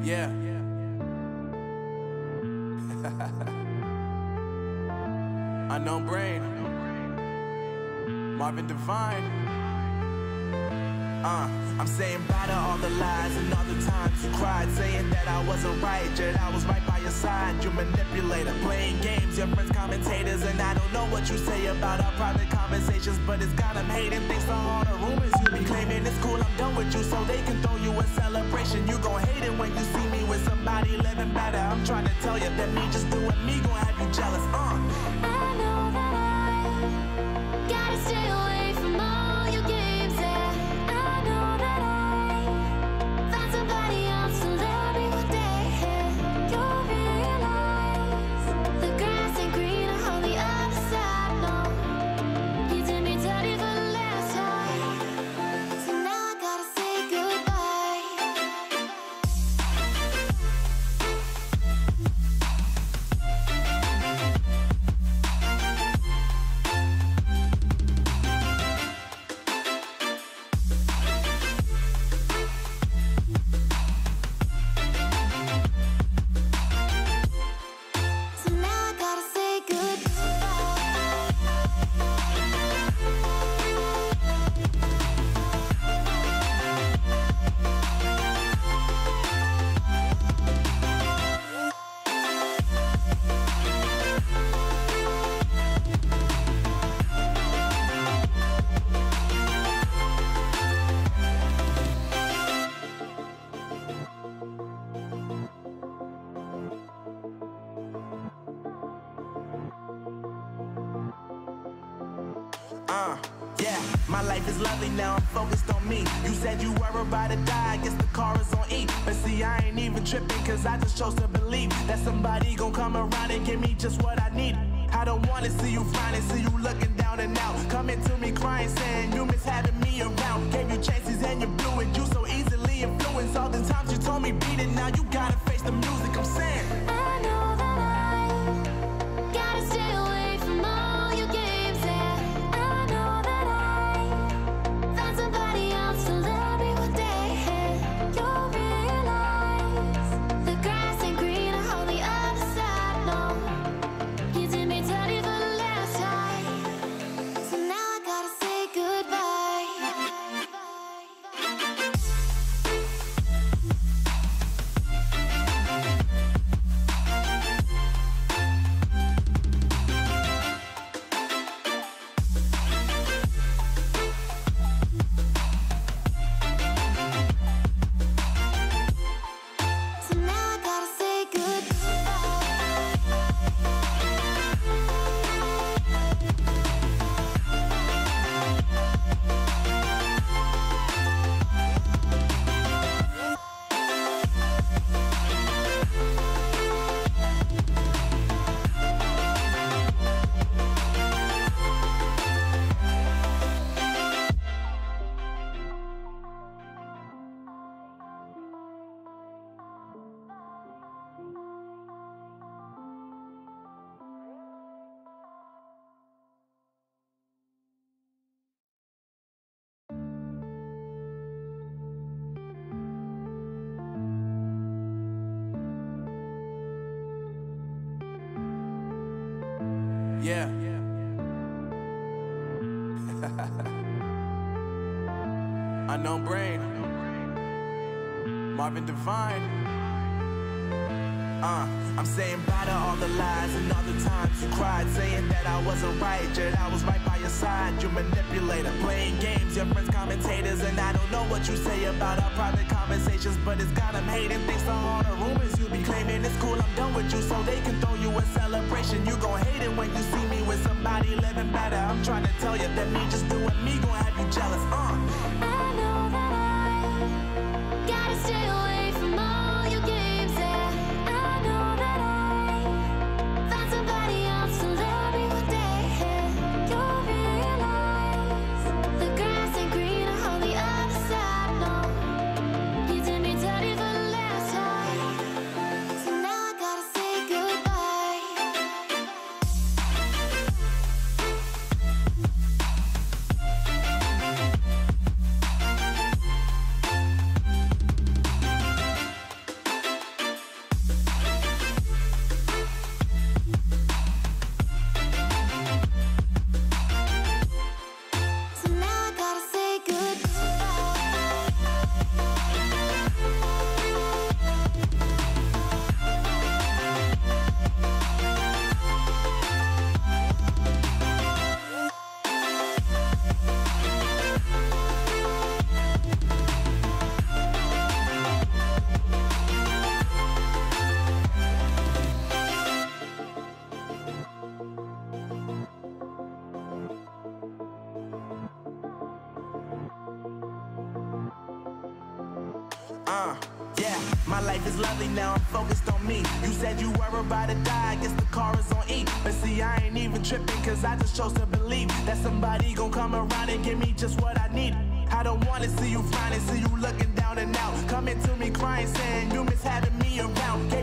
Yeah. Unknown Brain, Marvin Divine. I'm saying bye to all the lies and all the times you cried, saying that I wasn't right, yet I was right by your side. You manipulator, playing games, your friends commentators, and I don't know what you say about our private conversations, but it's got them hating. Thanks to all the rumors you be claiming. It's cool, I'm done with you, so they can throw you a celebration. You gon' hate it when you see me with somebody living better. I'm trying to tell you that me just doing me gon' have you jealous. I know that I gotta stay away from all your games, yeah. I know that I found somebody else to love me one day, yeah. You'll realize the grass ain't greener on the other side, no. You did me dirty for the last time, so now I gotta say goodbye. So now I gotta say goodbye. Yeah, my life is lovely now, I'm focused on me. You said you were about to die, I guess the car is on E. But see, I ain't even tripping, cause I just chose to believe that somebody gon' come around and give me just what I need. I don't wanna see you frowning, see you looking down and out, coming to me crying, saying you miss having me around. Gave you chances and you blew it, you so easily influenced. All the times you told me beat it, now you gotta face the music. I'm saying I know that I gotta stay away from all your games, yeah. I know that I found somebody else to love me one day, yeah. You'll realize the grass ain't greener on the other side, no. You did me dirty for the last time, so now I gotta say goodbye. So now I gotta say goodbye. yeah. Unknown Brain, Marvin Divine. I'm saying bye to all the lies and all the times you cried, saying that I wasn't right, yet I was right by your side. You manipulator, playing games, your friends commentators, and I don't know what you say about our private conversations, but it's got them hating. Thanks to all the rumors you be claiming. It's cool, I'm done with you, so they can throw you a celebration. You gon' hate it when you see me with somebody living better. I'm trying to tell you that me just doing me gon' have you jealous. I know that I gotta stay away from all your games, yeah. I know that I found somebody else to love me one day, yeah. You'll realize the grass ain't greener on the other side, no. You did me dirty for the last time, so now I gotta say goodbye. Yeah, my life is lovely now, I'm focused on me. You said you were about to die, I guess the car is on E. But see, I ain't even tripping, cause I just chose to believe that somebody gon' come around and give me just what I need. I don't wanna see you frowning, see you looking down and out, coming to me crying, saying you miss having me around.